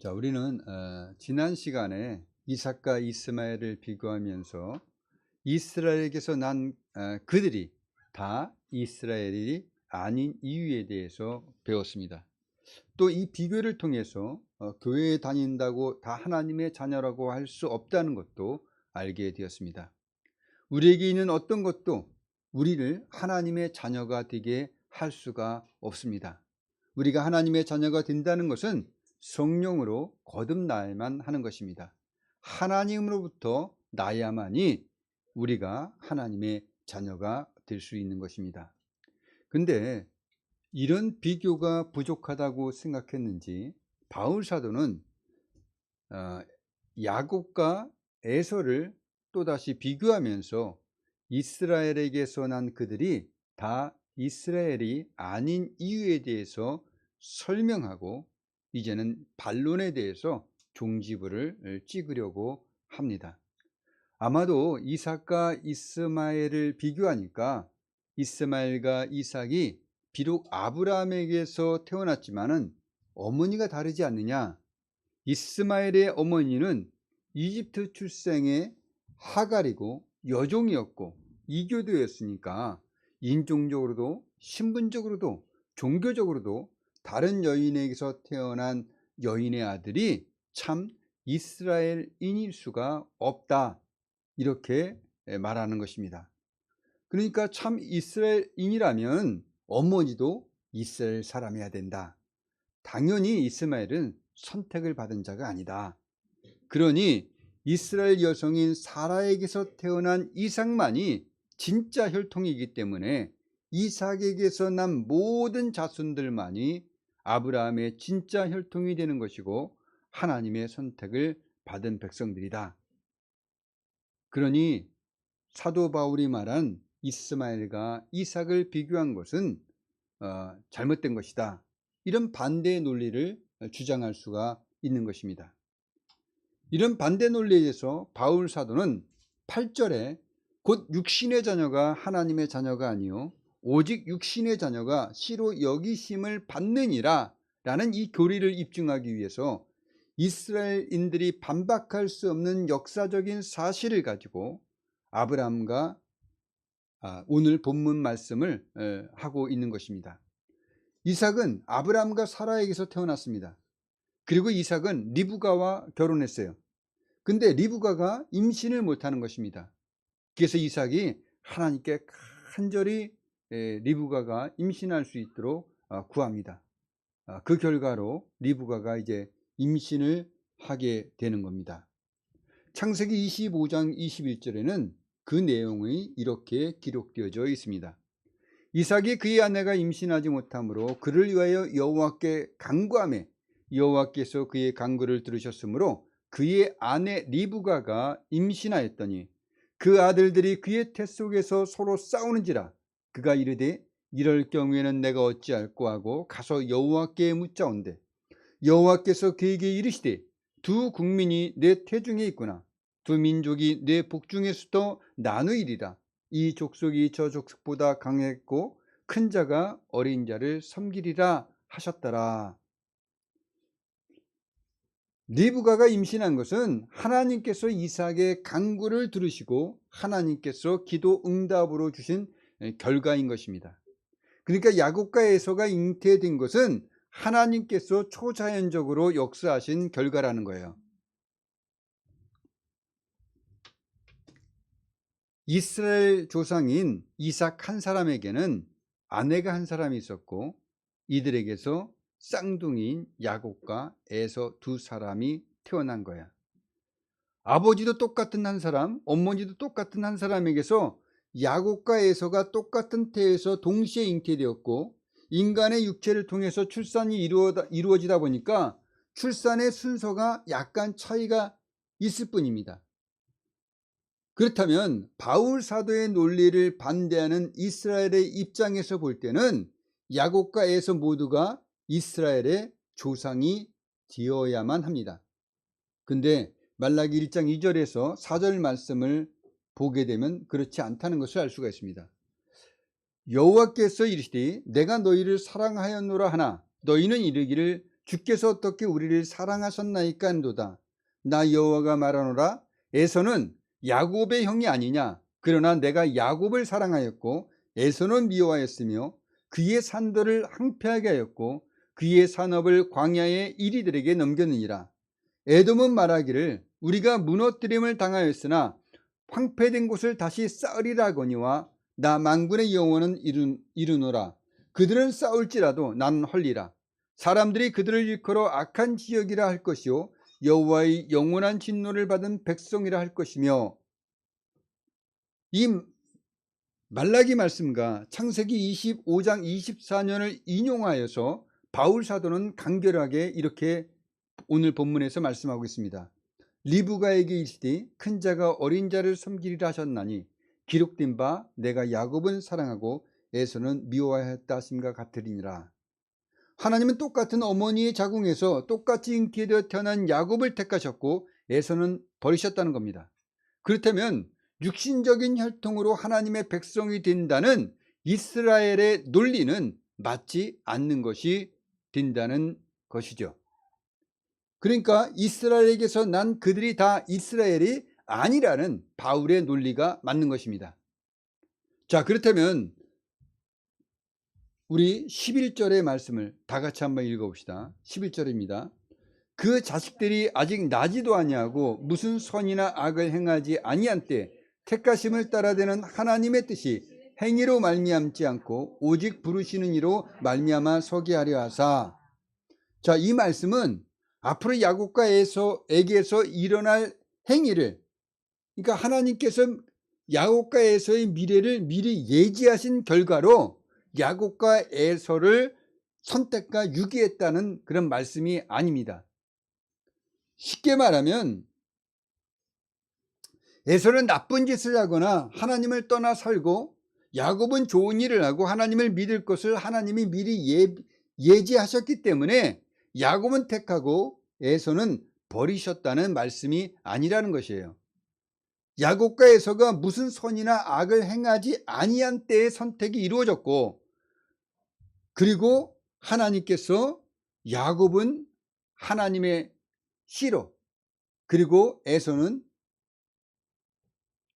자, 우리는 지난 시간에 이삭과 이스마엘을 비교하면서 이스라엘에게서 난 그들이 다 이스라엘이 아닌 이유에 대해서 배웠습니다. 또 이 비교를 통해서 교회에 다닌다고 다 하나님의 자녀라고 할 수 없다는 것도 알게 되었습니다. 우리에게 있는 어떤 것도 우리를 하나님의 자녀가 되게 할 수가 없습니다. 우리가 하나님의 자녀가 된다는 것은 성령으로 거듭나야만 하는 것입니다. 하나님으로부터 나야만이 우리가 하나님의 자녀가 될 수 있는 것입니다. 근데 이런 비교가 부족하다고 생각했는지 바울 사도는 야곱과 에서를 또다시 비교하면서 이스라엘에게서 난 그들이 다 이스라엘이 아닌 이유에 대해서 설명하고 이제는 반론에 대해서 종지부를 찍으려고 합니다. 아마도 이삭과 이스마엘을 비교하니까 이스마엘과 이삭이 비록 아브라함에게서 태어났지만은 어머니가 다르지 않느냐. 이스마엘의 어머니는 이집트 출생의 하갈이고 여종이었고 이교도였으니까 인종적으로도 신분적으로도 종교적으로도 다른 여인에게서 태어난 여인의 아들이 참 이스라엘인일 수가 없다, 이렇게 말하는 것입니다. 그러니까 참 이스라엘인이라면 어머니도 이스라엘 사람이어야 된다. 당연히 이스마엘은 선택을 받은 자가 아니다. 그러니 이스라엘 여성인 사라에게서 태어난 이삭만이 진짜 혈통이기 때문에 이삭에게서 난 모든 자손들만이 아브라함의 진짜 혈통이 되는 것이고 하나님의 선택을 받은 백성들이다. 그러니 사도 바울이 말한 이스마엘과 이삭을 비교한 것은 잘못된 것이다, 이런 반대의 논리를 주장할 수가 있는 것입니다. 이런 반대 논리에 대해서 바울 사도는 8절에 곧 육신의 자녀가 하나님의 자녀가 아니요 오직 육신의 자녀가 씨로 여기심을 받느니라 라는 이 교리를 입증하기 위해서 이스라엘인들이 반박할 수 없는 역사적인 사실을 가지고 아브라함과 오늘 본문 말씀을 하고 있는 것입니다. 이삭은 아브라함과 사라에게서 태어났습니다. 그리고 이삭은 리브가와 결혼했어요. 근데 리브가가 임신을 못하는 것입니다. 그래서 이삭이 하나님께 간절히 리브가가 임신할 수 있도록 구합니다. 그 결과로 리브가가 이제 임신을 하게 되는 겁니다. 창세기 25장 21절에는 그 내용이 이렇게 기록되어져 있습니다. 이삭이 그의 아내가 임신하지 못하므로 그를 위하여 여호와께 간구하매 여호와께서 그의 간구를 들으셨으므로 그의 아내 리브가가 임신하였더니 그 아들들이 그의 태 속에서 서로 싸우는지라 그가 이르되 이럴 경우에는 내가 어찌할꼬 하고 가서 여호와께 묻자온대 여호와께서 그에게 이르시되 두 국민이 내 태중에 있구나. 두 민족이 내 복중에서도 나누이리라. 이 족속이 저 족속보다 강했고 큰 자가 어린 자를 섬기리라 하셨더라. 리브가가 임신한 것은 하나님께서 이삭의 간구를 들으시고 하나님께서 기도 응답으로 주신 결과인 것입니다. 그러니까 야곱과 에서가 잉태된 것은 하나님께서 초자연적으로 역사하신 결과라는 거예요. 이스라엘 조상인 이삭 한 사람에게는 아내가 한 사람이 있었고 이들에게서 쌍둥이인 야곱과 에서 두 사람이 태어난 거야. 아버지도 똑같은 한 사람, 어머니도 똑같은 한 사람에게서 야곱과 에서가 똑같은 태에서 동시에 잉태되었고 인간의 육체를 통해서 출산이 이루어지다 보니까 출산의 순서가 약간 차이가 있을 뿐입니다. 그렇다면 바울 사도의 논리를 반대하는 이스라엘의 입장에서 볼 때는 야곱과 에서 모두가 이스라엘의 조상이 되어야만 합니다. 근데 말라기 1장 2절에서 4절 말씀을 보게 되면 그렇지 않다는 것을 알 수가 있습니다. 여호와께서 이르시되 내가 너희를 사랑하였노라 하나 너희는 이르기를 주께서 어떻게 우리를 사랑하셨나이까 한도다. 나 여호와가 말하노라. 에서는 야곱의 형이 아니냐. 그러나 내가 야곱을 사랑하였고 에서는 미워하였으며 그의 산들을 항폐하게 하였고 그의 산업을 광야의 이리들에게 넘겼느니라. 에돔은 말하기를 우리가 무너뜨림을 당하였으나 황폐된 곳을 다시 쌓으리라 하거니와 나 만군의 여호와는 이르노라. 그들은 싸울지라도 나는 헐리라. 사람들이 그들을 일컬어 악한 지역이라 할 것이요 여호와의 영원한 진노를 받은 백성이라 할 것이며. 이 말라기 말씀과 창세기 25장 24년을 인용하여서 바울 사도는 간결하게 이렇게 오늘 본문에서 말씀하고 있습니다. 리브가에게 이르시되 큰 자가 어린 자를 섬기리라 하셨나니 기록된 바 내가 야곱은 사랑하고 에서는 미워하였다 하심과 같으리니라. 하나님은 똑같은 어머니의 자궁에서 똑같이 잉태에 되어 태어난 야곱을 택하셨고 에서는 버리셨다는 겁니다. 그렇다면 육신적인 혈통으로 하나님의 백성이 된다는 이스라엘의 논리는 맞지 않는 것이 된다는 것이죠. 그러니까 이스라엘에게서 난 그들이 다 이스라엘이 아니라는 바울의 논리가 맞는 것입니다. 자, 그렇다면 우리 11절의 말씀을 다 같이 한번 읽어봅시다. 11절입니다. 그 자식들이 아직 나지도 아니하고 무슨 선이나 악을 행하지 아니한 때 택하심을 따라되는 하나님의 뜻이 행위로 말미암지 않고 오직 부르시는 이로 말미암아 서게 하려 하사. 자, 이 말씀은 앞으로 야곱과 에서에게서 일어날 행위를, 그러니까 하나님께서 야곱과 에서의 미래를 미리 예지하신 결과로 야곱과 에서를 선택과 유기했다는 그런 말씀이 아닙니다. 쉽게 말하면 에서는 나쁜 짓을 하거나 하나님을 떠나 살고 야곱은 좋은 일을 하고 하나님을 믿을 것을 하나님이 미리 예지하셨기 때문에 야곱은 택하고 에서는 버리셨다는 말씀이 아니라는 것이에요. 야곱과 에서가 무슨 선이나 악을 행하지 아니한 때의 선택이 이루어졌고, 그리고 하나님께서 야곱은 하나님의 씨로, 그리고 에서는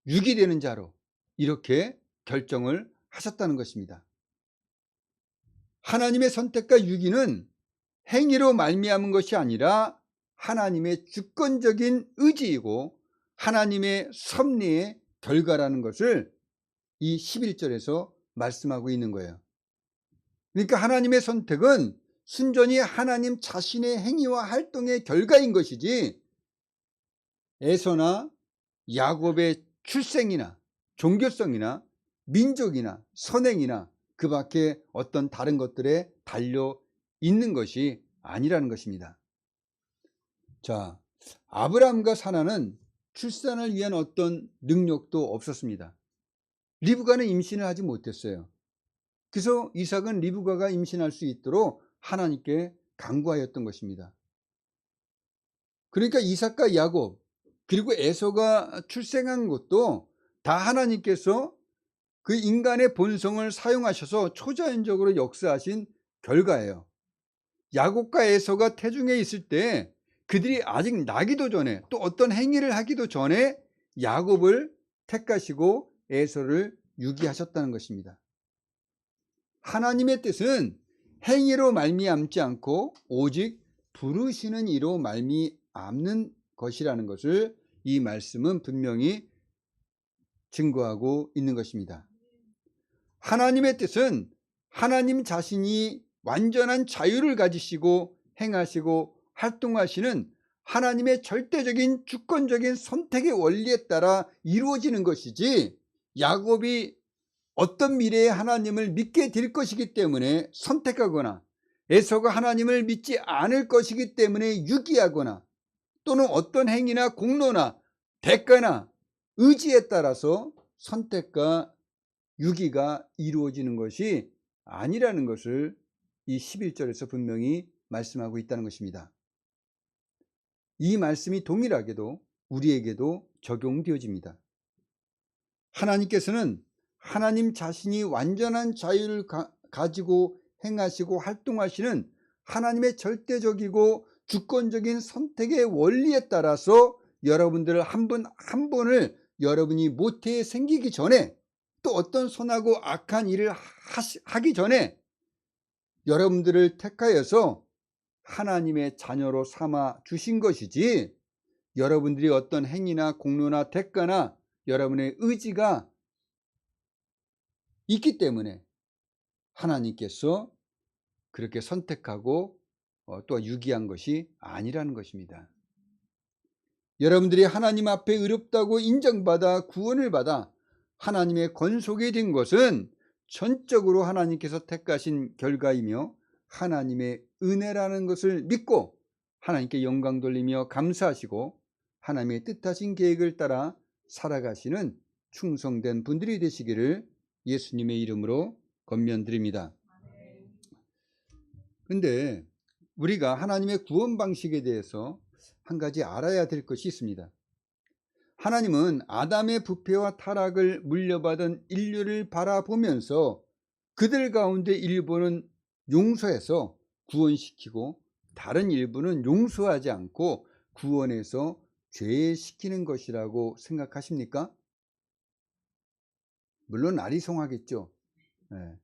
유기되는 자로 이렇게 결정을 하셨다는 것입니다. 하나님의 선택과 유기는 행위로 말미암은 것이 아니라 하나님의 주권적인 의지이고 하나님의 섭리의 결과라는 것을 이 11절에서 말씀하고 있는 거예요. 그러니까 하나님의 선택은 순전히 하나님 자신의 행위와 활동의 결과인 것이지 에서나 야곱의 출생이나 종교성이나 민족이나 선행이나 그 밖에 어떤 다른 것들에 달려 있는 것이 아니라는 것입니다. 자, 아브라함과 사라는 출산을 위한 어떤 능력도 없었습니다. 리브가는 임신을 하지 못했어요. 그래서 이삭은 리브가가 임신할 수 있도록 하나님께 간구하였던 것입니다. 그러니까 이삭과 야곱 그리고 에서가 출생한 것도 다 하나님께서 그 인간의 본성을 사용하셔서 초자연적으로 역사하신 결과예요. 야곱과 에서가 태중에 있을 때 그들이 아직 나기도 전에 또 어떤 행위를 하기도 전에 야곱을 택하시고 에서를 유기하셨다는 것입니다. 하나님의 뜻은 행위로 말미암지 않고 오직 부르시는 이로 말미암는 것이라는 것을 이 말씀은 분명히 증거하고 있는 것입니다. 하나님의 뜻은 하나님 자신이 완전한 자유를 가지시고 행하시고 활동하시는 하나님의 절대적인 주권적인 선택의 원리에 따라 이루어지는 것이지 야곱이 어떤 미래에 하나님을 믿게 될 것이기 때문에 선택하거나 에서가 하나님을 믿지 않을 것이기 때문에 유기하거나 또는 어떤 행위나 공로나 대가나 의지에 따라서 선택과 유기가 이루어지는 것이 아니라는 것을 이 11절에서 분명히 말씀하고 있다는 것입니다. 이 말씀이 동일하게도 우리에게도 적용되어집니다. 하나님께서는 하나님 자신이 완전한 자유를 가지고 행하시고 활동하시는 하나님의 절대적이고 주권적인 선택의 원리에 따라서 여러분들 한 분 한 분을 여러분이 모태에 생기기 전에, 또 어떤 선하고 악한 일을 하기 전에 여러분들을 택하여서 하나님의 자녀로 삼아 주신 것이지, 여러분들이 어떤 행위나 공로나 대가나 여러분의 의지가 있기 때문에 하나님께서 그렇게 선택하고 또 유기한 것이 아니라는 것입니다. 여러분들이 하나님 앞에 의롭다고 인정받아 구원을 받아 하나님의 권속이 된 것은 전적으로 하나님께서 택하신 결과이며 하나님의 은혜라는 것을 믿고 하나님께 영광 돌리며 감사하시고 하나님의 뜻하신 계획을 따라 살아가시는 충성된 분들이 되시기를 예수님의 이름으로 권면드립니다. 그런데 우리가 하나님의 구원 방식에 대해서 한 가지 알아야 될 것이 있습니다. 하나님은 아담의 부패와 타락을 물려받은 인류를 바라보면서 그들 가운데 일부는 용서해서 구원시키고 다른 일부는 용서하지 않고 구원해서 죄시키는 것이라고 생각하십니까? 물론 아리송하겠죠. 네.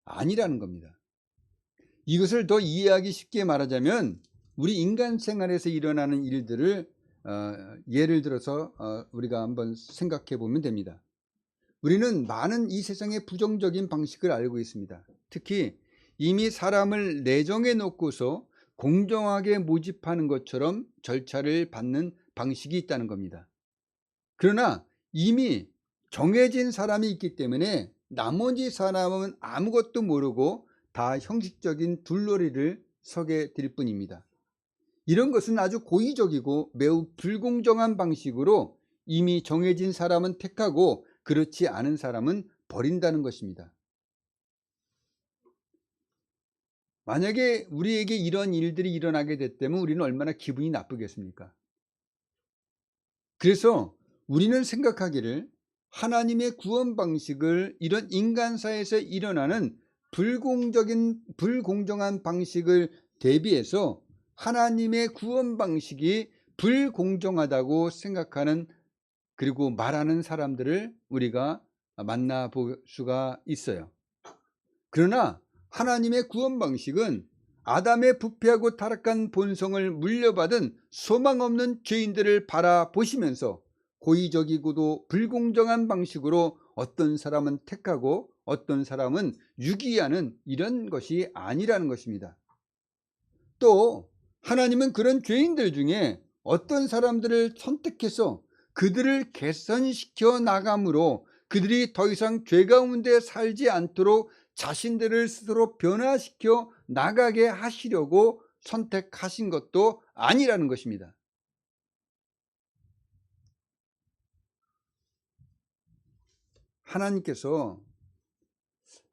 아니라는 겁니다. 이것을 더 이해하기 쉽게 말하자면 우리 인간 생활에서 일어나는 일들을 예를 들어서 우리가 한번 생각해 보면 됩니다. 우리는 많은 이 세상의 부정적인 방식을 알고 있습니다. 특히 이미 사람을 내정해 놓고서 공정하게 모집하는 것처럼 절차를 받는 방식이 있다는 겁니다. 그러나 이미 정해진 사람이 있기 때문에 나머지 사람은 아무것도 모르고 다 형식적인 둘러리를 서게 될 뿐입니다. 이런 것은 아주 고의적이고 매우 불공정한 방식으로 이미 정해진 사람은 택하고 그렇지 않은 사람은 버린다는 것입니다. 만약에 우리에게 이런 일들이 일어나게 됐다면 우리는 얼마나 기분이 나쁘겠습니까? 그래서 우리는 생각하기를 하나님의 구원 방식을 이런 인간사에서 일어나는 불공정한 방식을 대비해서 하나님의 구원 방식이 불공정하다고 생각하는 그리고 말하는 사람들을 우리가 만나볼 수가 있어요. 그러나 하나님의 구원 방식은 아담의 부패하고 타락한 본성을 물려받은 소망 없는 죄인들을 바라보시면서 고의적이고도 불공정한 방식으로 어떤 사람은 택하고 어떤 사람은 유기하는 이런 것이 아니라는 것입니다. 또 하나님은 그런 죄인들 중에 어떤 사람들을 선택해서 그들을 개선시켜 나감으로 그들이 더 이상 죄 가운데 살지 않도록 자신들을 스스로 변화시켜 나가게 하시려고 선택하신 것도 아니라는 것입니다. 하나님께서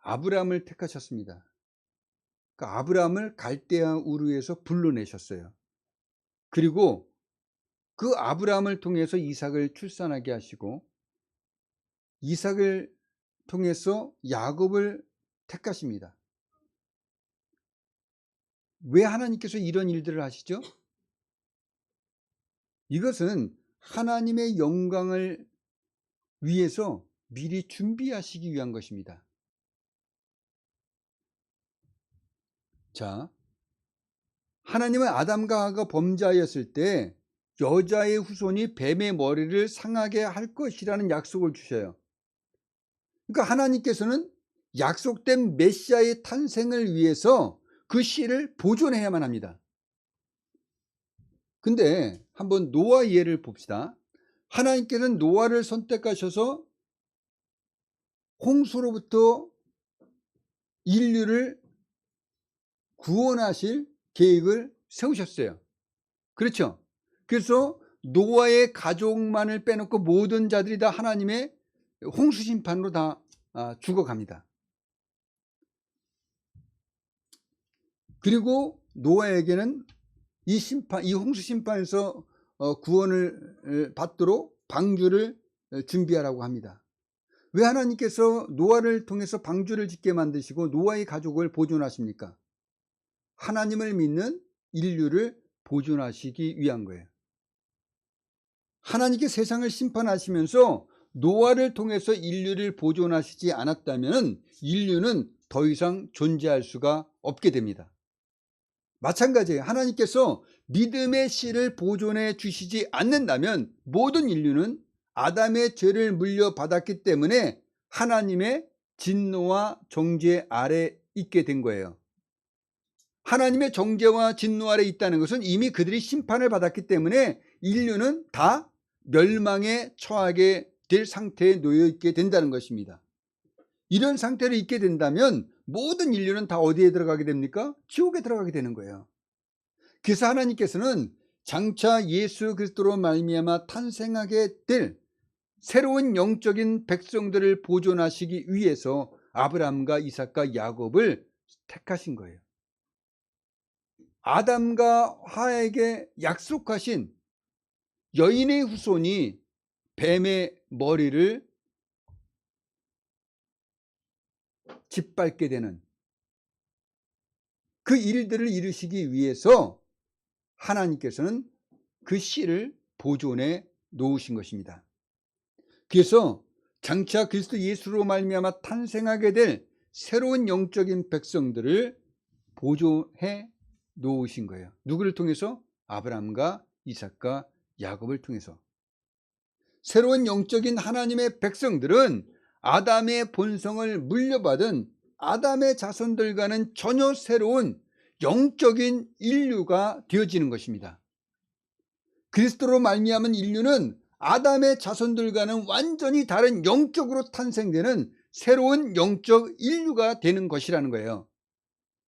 아브라함을 택하셨습니다. 그러니까 아브라함을 갈대아 우르에서 불러내셨어요. 그리고 그 아브라함을 통해서 이삭을 출산하게 하시고 이삭을 통해서 야곱을 택하십니다. 왜 하나님께서 이런 일들을 하시죠? 이것은 하나님의 영광을 위해서 미리 준비하시기 위한 것입니다. 자, 하나님은 아담과 하와가 범죄하였을 때 여자의 후손이 뱀의 머리를 상하게 할 것이라는 약속을 주셔요. 그러니까 하나님께서는 약속된 메시아의 탄생을 위해서 그 씨를 보존해야만 합니다. 근데 한번 노아 예를 봅시다. 하나님께서는 노아를 선택하셔서 홍수로부터 인류를 구원하실 계획을 세우셨어요. 그렇죠? 그래서 노아의 가족만을 빼놓고 모든 자들이 다 하나님의 홍수 심판으로 다 죽어갑니다. 그리고 노아에게는 이 홍수 심판에서 구원을 받도록 방주를 준비하라고 합니다. 왜 하나님께서 노아를 통해서 방주를 짓게 만드시고 노아의 가족을 보존하십니까? 하나님을 믿는 인류를 보존하시기 위한 거예요. 하나님께 세상을 심판하시면서 노아를 통해서 인류를 보존하시지 않았다면 인류는 더 이상 존재할 수가 없게 됩니다. 마찬가지예요. 하나님께서 믿음의 씨를 보존해 주시지 않는다면 모든 인류는 아담의 죄를 물려받았기 때문에 하나님의 진노와 정죄 아래 있게 된 거예요. 하나님의 정죄와 진노 아래 있다는 것은 이미 그들이 심판을 받았기 때문에 인류는 다 멸망에 처하게 될 상태에 놓여 있게 된다는 것입니다. 이런 상태로 있게 된다면 모든 인류는 다 어디에 들어가게 됩니까? 지옥에 들어가게 되는 거예요. 그래서 하나님께서는 장차 예수 그리스도로 말미암아 탄생하게 될 새로운 영적인 백성들을 보존하시기 위해서 아브라함과 이삭과 야곱을 택하신 거예요. 아담과 하에게 약속하신 여인의 후손이 뱀의 머리를 짓밟게 되는 그 일들을 이루시기 위해서 하나님께서는 그 씨를 보존해 놓으신 것입니다. 그래서 장차 그리스도 예수로 말미암아 탄생하게 될 새로운 영적인 백성들을 보존해 놓으신 거예요. 누구를 통해서? 아브라함과 이삭과 야곱을 통해서. 새로운 영적인 하나님의 백성들은 아담의 본성을 물려받은 아담의 자손들과는 전혀 새로운 영적인 인류가 되어지는 것입니다. 그리스도로 말미암은 인류는 아담의 자손들과는 완전히 다른 영적으로 탄생되는 새로운 영적 인류가 되는 것이라는 거예요.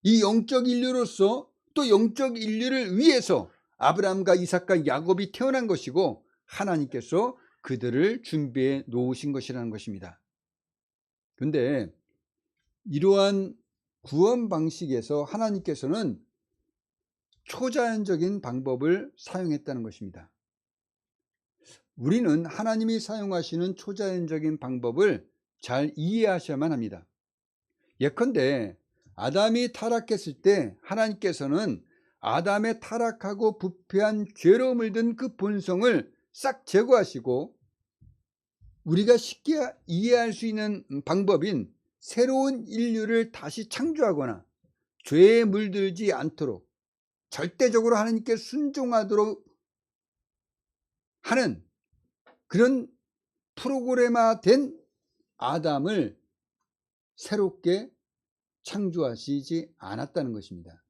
이 영적 인류로서 또 영적 인류를 위해서 아브라함과 이삭과 야곱이 태어난 것이고 하나님께서 그들을 준비해 놓으신 것이라는 것입니다. 그런데 이러한 구원 방식에서 하나님께서는 초자연적인 방법을 사용했다는 것입니다. 우리는 하나님이 사용하시는 초자연적인 방법을 잘 이해하셔야만 합니다. 예컨대 아담이 타락했을 때 하나님께서는 아담의 타락하고 부패한 죄로 물든 그 본성을 싹 제거하시고 우리가 쉽게 이해할 수 있는 방법인 새로운 인류를 다시 창조하거나 죄에 물들지 않도록 절대적으로 하나님께 순종하도록 하는 그런 프로그래마된 아담을 새롭게 창조하시지 않았다는 것입니다.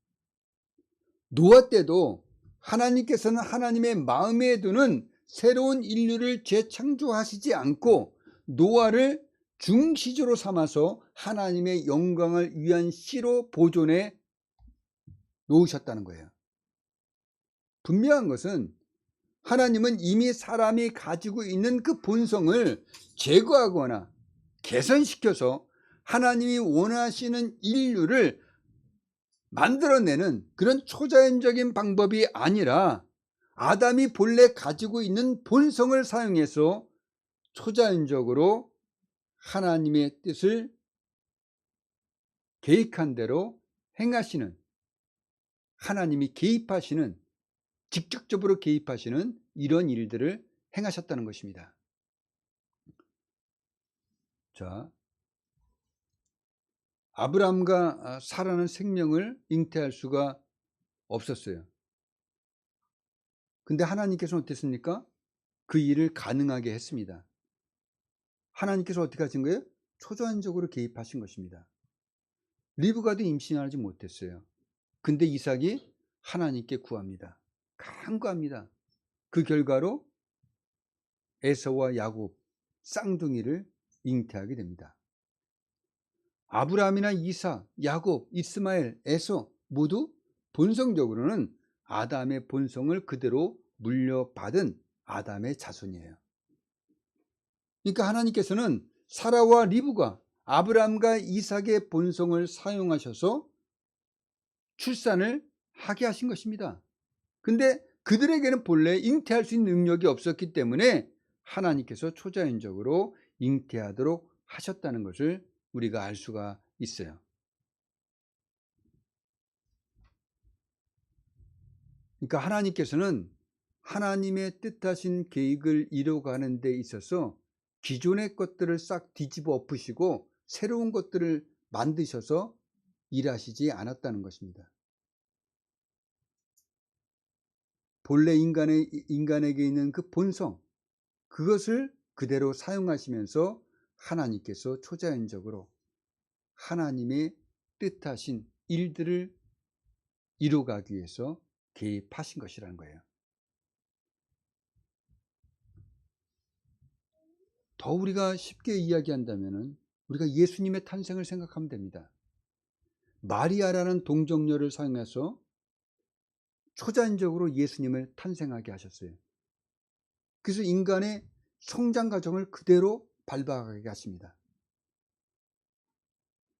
노아 때도 하나님께서는 하나님의 마음에 두는 새로운 인류를 재창조하시지 않고 노아를 중시조로 삼아서 하나님의 영광을 위한 씨로 보존해 놓으셨다는 거예요. 분명한 것은 하나님은 이미 사람이 가지고 있는 그 본성을 제거하거나 개선시켜서 하나님이 원하시는 인류를 만들어내는 그런 초자연적인 방법이 아니라 아담이 본래 가지고 있는 본성을 사용해서 초자연적으로 하나님의 뜻을 계획한 대로 행하시는, 하나님이 개입하시는, 직접적으로 개입하시는 이런 일들을 행하셨다는 것입니다. 자, 아브라함과 사라는 생명을 잉태할 수가 없었어요. 근데 하나님께서는 어땠습니까? 그 일을 가능하게 했습니다. 하나님께서 어떻게 하신 거예요? 초자연적으로 개입하신 것입니다. 리브가도 임신하지 못했어요. 근데 이삭이 하나님께 구합니다. 간구합니다. 그 결과로 에서와 야곱 쌍둥이를 잉태하게 됩니다. 아브라함이나 이삭, 야곱, 이스마엘, 에서 모두 본성적으로는 아담의 본성을 그대로 물려받은 아담의 자손이에요. 그러니까 하나님께서는 사라와 리브가 아브라함과 이삭의 본성을 사용하셔서 출산을 하게 하신 것입니다. 근데 그들에게는 본래 잉태할 수 있는 능력이 없었기 때문에 하나님께서 초자연적으로 잉태하도록 하셨다는 것을 우리가 알 수가 있어요. 그러니까 하나님께서는 하나님의 뜻하신 계획을 이뤄가는 데 있어서 기존의 것들을 싹 뒤집어 엎으시고 새로운 것들을 만드셔서 일하시지 않았다는 것입니다. 본래 인간에게 있는 그 본성, 그것을 그대로 사용하시면서 하나님께서 초자연적으로 하나님의 뜻하신 일들을 이루어가기 위해서 개입하신 것이라는 거예요. 더 우리가 쉽게 이야기한다면 우리가 예수님의 탄생을 생각하면 됩니다. 마리아라는 동정녀를 사용해서 초자연적으로 예수님을 탄생하게 하셨어요. 그래서 인간의 성장 과정을 그대로 밟아가게 하십니다.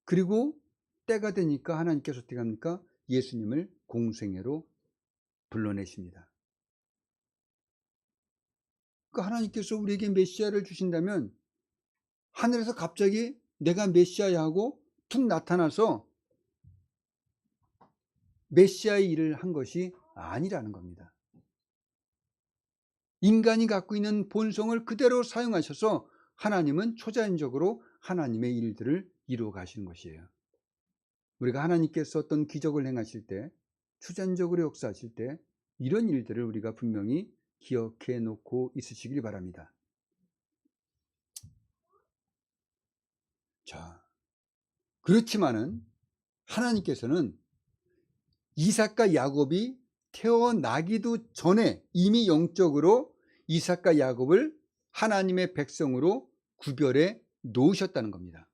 그리고 때가 되니까 하나님께서 어떻게 합니까? 예수님을 공생애로 불러내십니다. 그러니까 하나님께서 우리에게 메시아를 주신다면 하늘에서 갑자기 내가 메시아야 하고 툭 나타나서 메시아의 일을 한 것이 아니라는 겁니다. 인간이 갖고 있는 본성을 그대로 사용하셔서 하나님은 초자연적으로 하나님의 일들을 이루어 가시는 것이에요. 우리가 하나님께서 어떤 기적을 행하실 때, 초자연적으로 역사하실 때 이런 일들을 우리가 분명히 기억해 놓고 있으시길 바랍니다. 자, 그렇지만은 하나님께서는 이삭과 야곱이 태어나기도 전에 이미 영적으로 이삭과 야곱을 하나님의 백성으로 구별해 놓으셨다는 겁니다.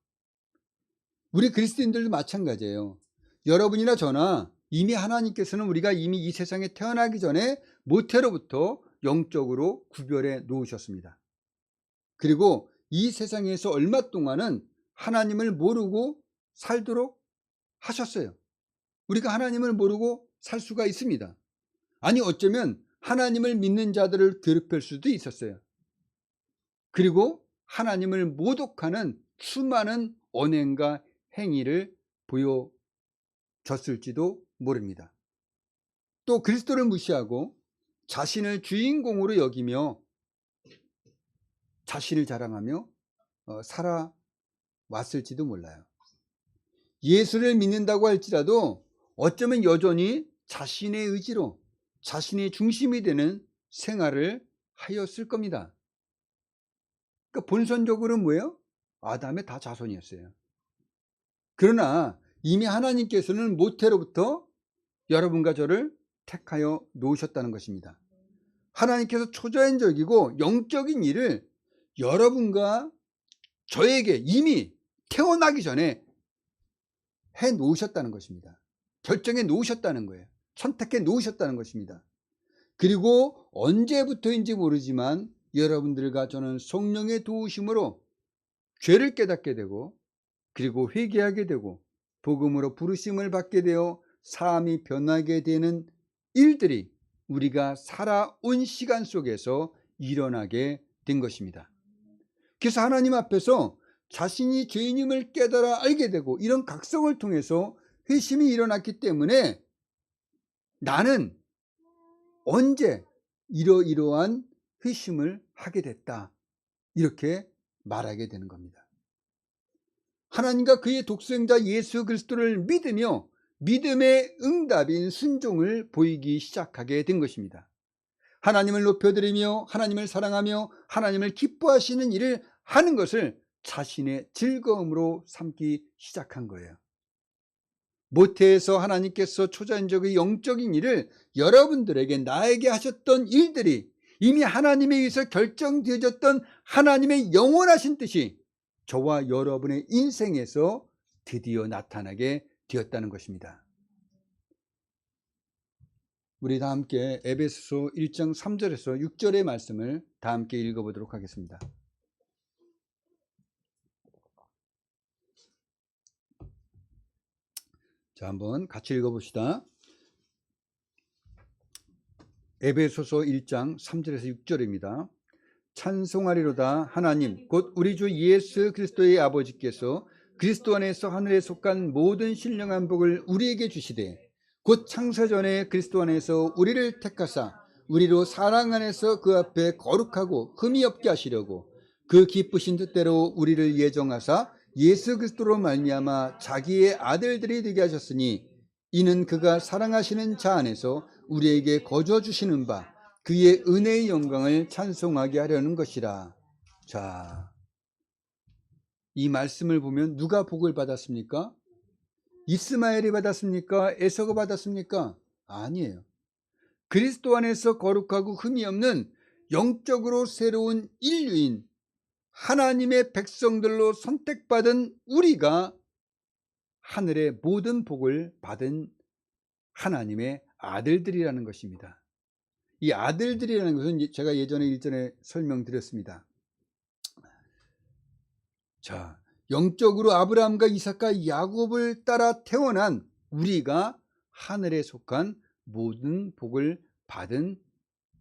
우리 그리스도인들도 마찬가지예요. 여러분이나 저나 이미 하나님께서는 우리가 이미 이 세상에 태어나기 전에 모태로부터 영적으로 구별해 놓으셨습니다. 그리고 이 세상에서 얼마 동안은 하나님을 모르고 살도록 하셨어요. 우리가 하나님을 모르고 살 수가 있습니다. 아니 어쩌면 하나님을 믿는 자들을 괴롭힐 수도 있었어요. 그리고 하나님을 모독하는 수많은 언행과 행위를 보여줬을지도 모릅니다. 또 그리스도를 무시하고 자신을 주인공으로 여기며 자신을 자랑하며 살아왔을지도 몰라요. 예수를 믿는다고 할지라도 어쩌면 여전히 자신의 의지로 자신의 중심이 되는 생활을 하였을 겁니다. 그러니까 본선적으로는 뭐예요? 아담의 다 자손이었어요. 그러나 이미 하나님께서는 모태로부터 여러분과 저를 택하여 놓으셨다는 것입니다. 하나님께서 초자연적이고 영적인 일을 여러분과 저에게 이미 태어나기 전에 해 놓으셨다는 것입니다. 결정해 놓으셨다는 거예요. 선택해 놓으셨다는 것입니다. 그리고 언제부터인지 모르지만 여러분들과 저는 성령의 도우심으로 죄를 깨닫게 되고 그리고 회개하게 되고 복음으로 부르심을 받게 되어 삶이 변하게 되는 일들이 우리가 살아온 시간 속에서 일어나게 된 것입니다. 그래서 하나님 앞에서 자신이 죄인임을 깨달아 알게 되고 이런 각성을 통해서 회심이 일어났기 때문에 나는 언제 이러이러한 회심을 하게 됐다 이렇게 말하게 되는 겁니다. 하나님과 그의 독생자 예수 그리스도를 믿으며 믿음의 응답인 순종을 보이기 시작하게 된 것입니다. 하나님을 높여드리며 하나님을 사랑하며 하나님을 기뻐하시는 일을 하는 것을 자신의 즐거움으로 삼기 시작한 거예요. 모태에서 하나님께서 초자연적인 영적인 일을 여러분들에게 나에게 하셨던 일들이 이미 하나님에 의해서 결정되어졌던 하나님의 영원하신 뜻이 저와 여러분의 인생에서 드디어 나타나게 되었다는 것입니다. 우리 다 함께 에베소서 1장 3절에서 6절의 말씀을 다 함께 읽어보도록 하겠습니다. 자, 한번 같이 읽어봅시다. 에베소서 1장 3절에서 6절입니다. 찬송하리로다 하나님 곧 우리 주 예수 그리스도의 아버지께서 그리스도 안에서 하늘에 속한 모든 신령한 복을 우리에게 주시되 곧 창세전에 그리스도 안에서 우리를 택하사 우리로 사랑 안에서 그 앞에 거룩하고 흠이 없게 하시려고 그 기쁘신 뜻대로 우리를 예정하사 예수 그리스도로 말미암아 자기의 아들들이 되게 하셨으니 이는 그가 사랑하시는 자 안에서 우리에게 거저 주시는 바 그의 은혜의 영광을 찬송하게 하려는 것이라. 자, 이 말씀을 보면 누가 복을 받았습니까? 이스마엘이 받았습니까? 에서가 받았습니까? 아니에요. 그리스도 안에서 거룩하고 흠이 없는 영적으로 새로운 인류인 하나님의 백성들로 선택받은 우리가 하늘의 모든 복을 받은 하나님의 아들들이라는 것입니다. 이 아들들이라는 것은 제가 예전에 일전에 설명드렸습니다. 자, 영적으로 아브라함과 이삭과 야곱을 따라 태어난 우리가 하늘에 속한 모든 복을 받은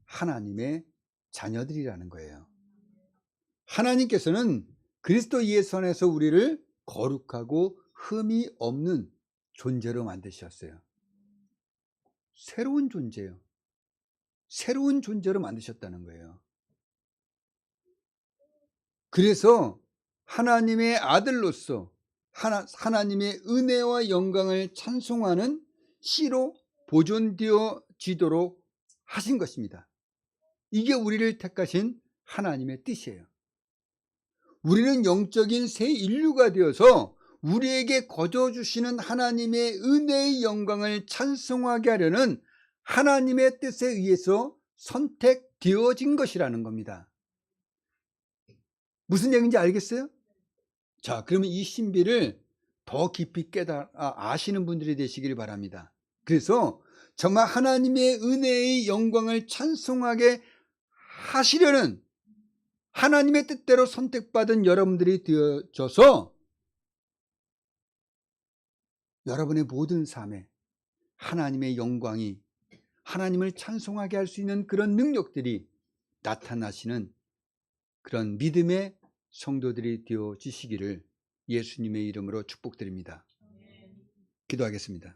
하나님의 자녀들이라는 거예요. 하나님께서는 그리스도 예수 안에서 우리를 거룩하고 흠이 없는 존재로 만드셨어요. 새로운 존재요. 새로운 존재로 만드셨다는 거예요. 그래서 하나님의 아들로서 하나님의 은혜와 영광을 찬송하는 씨로 보존되어지도록 하신 것입니다. 이게 우리를 택하신 하나님의 뜻이에요. 우리는 영적인 새 인류가 되어서 우리에게 거저 주시는 하나님의 은혜의 영광을 찬송하게 하려는 하나님의 뜻에 의해서 선택되어진 것이라는 겁니다. 무슨 얘기인지 알겠어요? 자, 그러면 이 신비를 더 깊이 아시는 분들이 되시길 바랍니다. 그래서 정말 하나님의 은혜의 영광을 찬송하게 하시려는 하나님의 뜻대로 선택받은 여러분들이 되어져서 여러분의 모든 삶에 하나님의 영광이 하나님을 찬송하게 할 수 있는 그런 능력들이 나타나시는 그런 믿음의 성도들이 되어지시기를 예수님의 이름으로 축복드립니다. 기도하겠습니다.